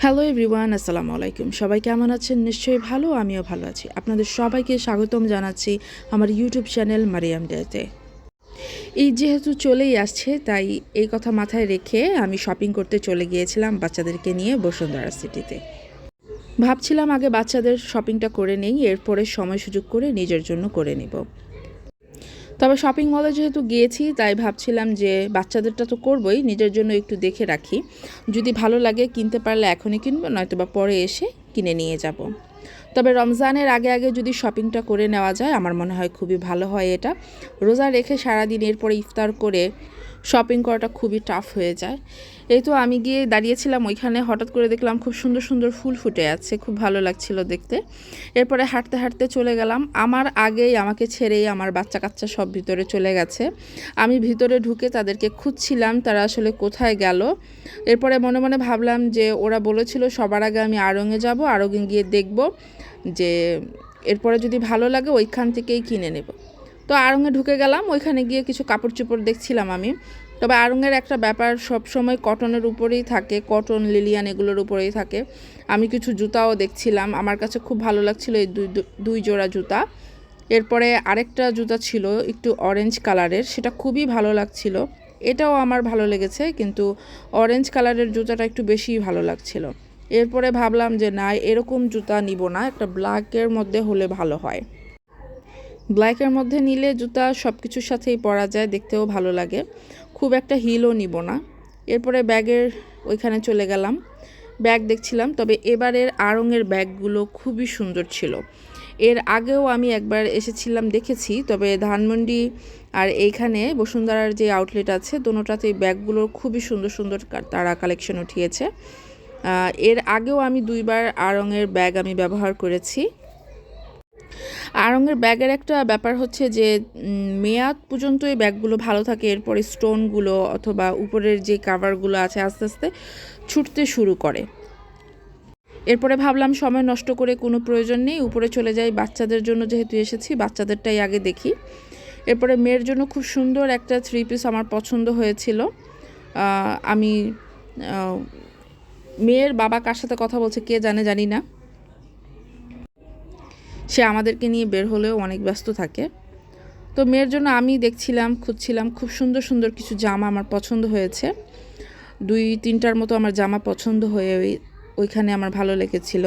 Hello everyone, আসসালামু আলাইকুম। সবাই কেমন আছেন? নিশ্চয়ই ভালো, আমিও ভালো আছি। আপনাদের সবাইকে স্বাগতম জানাচ্ছি আমার ইউটিউব চ্যানেল মারিয়াম ডেতে। এই যেহেতু চলেই আসছে, তাই এই কথা মাথায় রেখে আমি শপিং করতে চলে গিয়েছিলাম বাচ্চাদেরকে নিয়ে বসুন্ধরা সিটিতে। ভাবছিলাম আগে বাচ্চাদের শপিংটা করে নেই, এরপরে সময় সুযোগ করে নিজের জন্য করে নেব। তবে শপিং মলে যেহেতু গিয়েছি, তাই ভাবছিলাম যে বাচ্চাদেরটা তো করবই, নিজের জন্য একটু দেখে রাখি। যদি ভালো লাগে কিনতে পারলে এখনই কিনবো, নয়তো বা পরে এসে কিনে নিয়ে যাব। তবে রমজানের আগে আগে যদি শপিংটা করে নেওয়া যায়, আমার মনে হয় খুবই ভালো হয়। এটা রোজা রেখে সারাদিন এরপরে ইফতার করে শপিং করাটা খুবই টাফ হয়ে যায়। এই তো আমি গিয়ে দাঁড়িয়েছিলাম ওইখানে, হঠাৎ করে দেখলাম খুব সুন্দর সুন্দর ফুল ফুটে আছে, খুব ভালো লাগছিল দেখতে। এরপরে হাঁটতে হাঁটতে চলে গেলাম। আমার আগেই আমাকে ছেড়েই আমার বাচ্চা কাচ্চা সব ভিতরে চলে গেছে। আমি ভিতরে ঢুকে তাদেরকে খুঁজছিলাম তারা আসলে কোথায় গেল। এরপরে মনে মনে ভাবলাম যে ওরা বলেছিল সবার আগে আমি আড়ংয়ে যাব, আড়ংয়ে গিয়ে দেখব যে এরপরে যদি ভালো লাগে ওইখান থেকেই কিনে নেব। তো আড়ংয়ে ঢুকে গেলাম, ওইখানে গিয়ে কিছু কাপড় চোপড় দেখছিলাম আমি। তবে আড়ংয়ের একটা ব্যাপার, সব সময় কটনের উপরেই থাকে, কটন লিলিয়ান এগুলোর উপরেই থাকে। আমি কিছু জুতাও দেখছিলাম, আমার কাছে খুব ভালো লাগছিল এই দুই জোড়া জুতা। এরপরে আরেকটা জুতা ছিল একটু অরেঞ্জ কালারের, সেটা খুবই ভালো লাগছিল। এটাও আমার ভালো লেগেছে, কিন্তু অরেঞ্জ কালারের জুতাটা একটু বেশি ভালো লাগছিল। এরপরে ভাবলাম যে না, এরকম জুতা নিব না, একটা ব্ল্যাকের মধ্যে হলে ভালো হয়। ব্ল্যাকের মধ্যে নিলে জুতা সব কিছুর সাথেই পরা যায়, দেখতেও ভালো লাগে। খুব একটা হিলও নিব না। এরপরে ব্যাগের ওইখানে চলে গেলাম, ব্যাগ দেখছিলাম। তবে এবারের আড়ংয়ের ব্যাগগুলো খুবই সুন্দর ছিল। এর আগেও আমি একবার এসেছিলাম, দেখেছি। তবে ধানমন্ডি আর এইখানে বসুন্ধরার যে আউটলেট আছে, দোনোটাতেই ব্যাগগুলোর খুবই সুন্দর সুন্দর তারা কালেকশন উঠিয়েছে। এর আগেও আমি দুইবার আড়ংয়ের ব্যাগ আমি ব্যবহার করেছি। আড়ংয়ের ব্যাগের একটা ব্যাপার হচ্ছে যে মেয়াদ পর্যন্ত এই ব্যাগগুলো ভালো থাকে, এরপরে স্টোনগুলো অথবা উপরের যে কাভারগুলো আছে আস্তে আস্তে ছুটতে শুরু করে। এরপরে ভাবলাম সময় নষ্ট করে কোনো প্রয়োজন নেই, উপরে চলে যাই। বাচ্চাদের জন্য যেহেতু এসেছি, বাচ্চাদেরটাই আগে দেখি। এরপরে মেয়ের জন্য খুব সুন্দর একটা 3 পিস আমার পছন্দ হয়েছিল। আমি মেয়ের বাবা কার সাথে কথা বলছে কে জানি না, সে আমাদেরকে নিয়ে বের হলেও অনেক ব্যস্ত থাকে। তো মেয়ের জন্য আমি দেখছিলাম, খুঁজছিলাম, খুব সুন্দর সুন্দর কিছু জামা আমার পছন্দ হয়েছে। 2-3টার মতো আমার জামা পছন্দ হয়ে ওইখানে আমার ভালো লেগেছিল।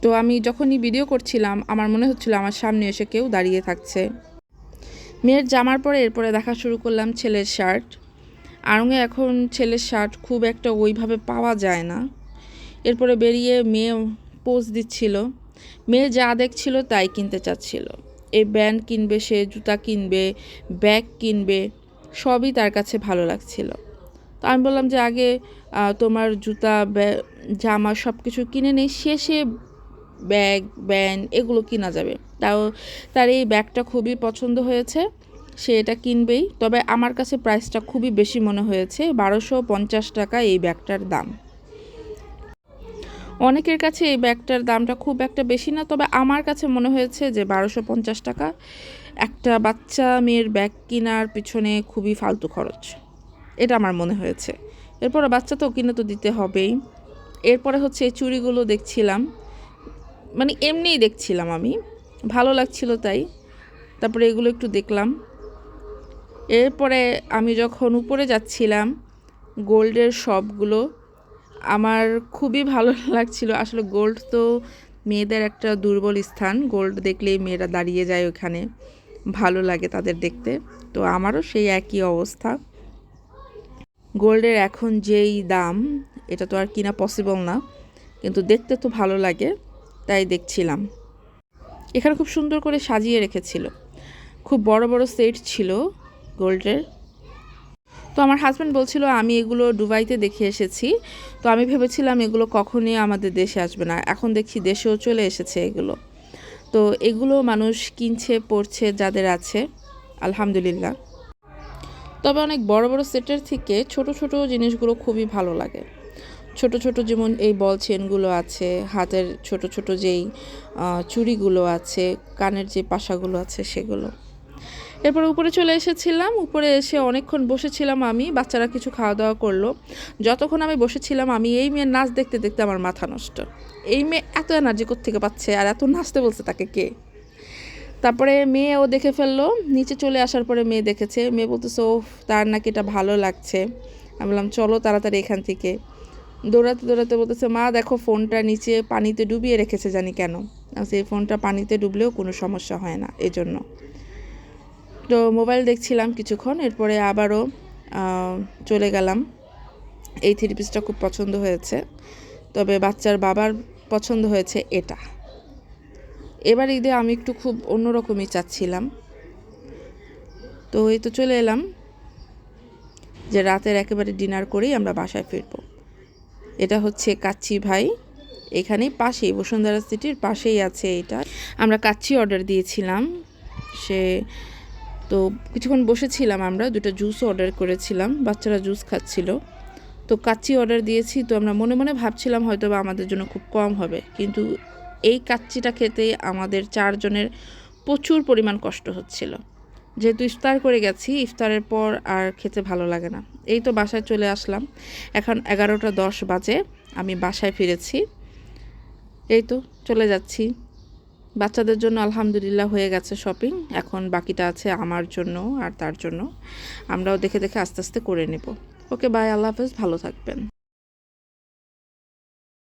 তো আমি যখনই ভিডিও করছিলাম, আমার মনে হচ্ছিল আমার সামনে এসে কেউ দাঁড়িয়ে থাকছে। মেয়ের জামার পরে এরপরে দেখা শুরু করলাম ছেলের শার্ট। আড়ংয়ে এখন ছেলের শার্ট খুব একটা ওইভাবে পাওয়া যায় না। এরপরে বেরিয়ে মেয়ে পোজ দিচ্ছিল, মেয়ে যা দেখছিল তাই কিনতে চাচ্ছিল। এই ব্যান্ড কিনবে, সে জুতা কিনবে, ব্যাগ কিনবে, সবই তার কাছে ভালো লাগছিল। তো আমি বললাম যে আগে তোমার জুতা জামা সব কিছু কিনে নেই, শেষে ব্যাগ ব্যান্ড এগুলো কিনা যাবে। তাও তার এই ব্যাগটা খুবই পছন্দ হয়েছে, সে এটা কিনবেই। তবে আমার কাছে প্রাইসটা খুবই বেশি মনে হয়েছে, 1250 টাকা এই ব্যাগটার দাম। অনেকের কাছে এই ব্যাগটার দামটা খুব একটা বেশি না, তবে আমার কাছে মনে হয়েছে যে 1250 টাকা একটা বাচ্চা মেয়ের ব্যাগ কেনার পিছনে খুবই ফালতু খরচ, এটা আমার মনে হয়েছে। এরপরে বাচ্চা তো কিনে তো দিতে হবেই। এরপরে হচ্ছে এই চুড়িগুলো দেখছিলাম, মানে এমনিই দেখছিলাম, আমি ভালো লাগছিল তাই। তারপরে এগুলো একটু দেখলাম। এরপরে আমি যখন উপরে যাচ্ছিলাম, গোল্ডের শপগুলো আমার খুবই ভালো লাগছিল। আসলে গোল্ড তো মেয়েদের একটা দুর্বল স্থান, গোল্ড দেখলেই মেয়েরা দাঁড়িয়ে যায় ওখানে, ভালো লাগে তাদের দেখতে। তো আমারও সেই একই অবস্থা। গোল্ডের এখন যেই দাম, এটা তো আর কিনা পসিবল না, কিন্তু দেখতে তো ভালো লাগে, তাই দেখছিলাম। এখানে খুব সুন্দর করে সাজিয়ে রেখেছিল, খুব বড় বড় সেট ছিল গোল্ডের। তো আমার হাজব্যান্ড বলছিল আমি এগুলো দুবাইতে দেখে এসেছি। তো আমি ভেবেছিলাম এগুলো কখনই আমাদের দেশে আসবে না, এখন দেখছি দেশেও চলে এসেছে এগুলো। তো এগুলো মানুষ কিনছে পড়ছে যাদের আছে, আলহামদুলিল্লাহ। তবে অনেক বড় বড় সেটের থেকে ছোট ছোট জিনিসগুলো খুবই ভালো লাগে। ছোট ছোট যেমন এই বল চেনগুলো আছে, হাতের ছোট ছোট যেই চুড়িগুলো আছে, কানের যে পাশাগুলো আছে সেগুলো। এরপর উপরে চলে এসেছিলাম। উপরে এসে অনেকক্ষণ বসেছিলাম আমি, বাচ্চারা কিছু খাওয়া দাওয়া করলো। যতক্ষণ আমি বসেছিলাম আমি এই মেয়ের নাচ দেখতে দেখতে আমার মাথা নষ্ট। এই মেয়ে এত এনার্জি কোত্থেকে পাচ্ছে আর এত নাচতে বলছে তাকে কে? তারপরে মেয়েও দেখে ফেললো, নিচে চলে আসার পরে মেয়ে দেখেছে, মেয়ে বলতেছে ও তার নাকি এটা ভালো লাগছে। আমি বললাম চলো তাড়াতাড়ি এখান থেকে। দৌড়াতে দৌড়াতে বলতেছে মা দেখো ফোনটা নিচে পানিতে ডুবিয়ে রেখেছে জানি কেন। সেই ফোনটা পানিতে ডুবলেও কোনো সমস্যা হয় না এজন্য। তো মোবাইল দেখছিলাম কিছুক্ষণ, এরপরে আবারও চলে গেলাম। এই থ্রি পিসটা খুব পছন্দ হয়েছে, তবে বাচ্চার বাবার পছন্দ হয়েছে এটা। এবার ঈদে আমি একটু খুব অন্যরকমই চাচ্ছিলাম। তো এই তো চলে এলাম যে রাতের একেবারে ডিনার করেই আমরা বাসায় ফিরব। এটা হচ্ছে কাচ্চি ভাই, এখানেই পাশেই বসুন্ধরা সিটির পাশেই আছে এটা। আমরা কাচ্চি অর্ডার দিয়েছিলাম, সে তো কিছুক্ষণ বসেছিলাম, আমরা দুটো জুসও অর্ডার করেছিলাম, বাচ্চারা জুস খাচ্ছিল। তো কাচ্চি অর্ডার দিয়েছি, তো আমরা মনে মনে ভাবছিলাম হয়তো বা আমাদের জন্য খুব কম হবে, কিন্তু এই কাচ্চিটা খেতে আমাদের 4 জনের প্রচুর পরিমাণ কষ্ট হচ্ছিল। যেহেতু ইফতার করে গেছি, ইফতারের পর আর খেতে ভালো লাগে না। এই তো বাসায় চলে আসলাম, এখন 11টা 10 বাজে, আমি বাসায় ফিরেছি। এই তো চলে যাচ্ছি। বাচ্চাদের জন্য আলহামদুলিল্লাহ হয়ে গেছে শপিং, এখন বাকিটা আছে আমার জন্য আর তার জন্য। আমরাও দেখে দেখে আস্তে আস্তে করে নেব। ওকে বাই, আল্লাহ হাফেজ, ভালো থাকবেন।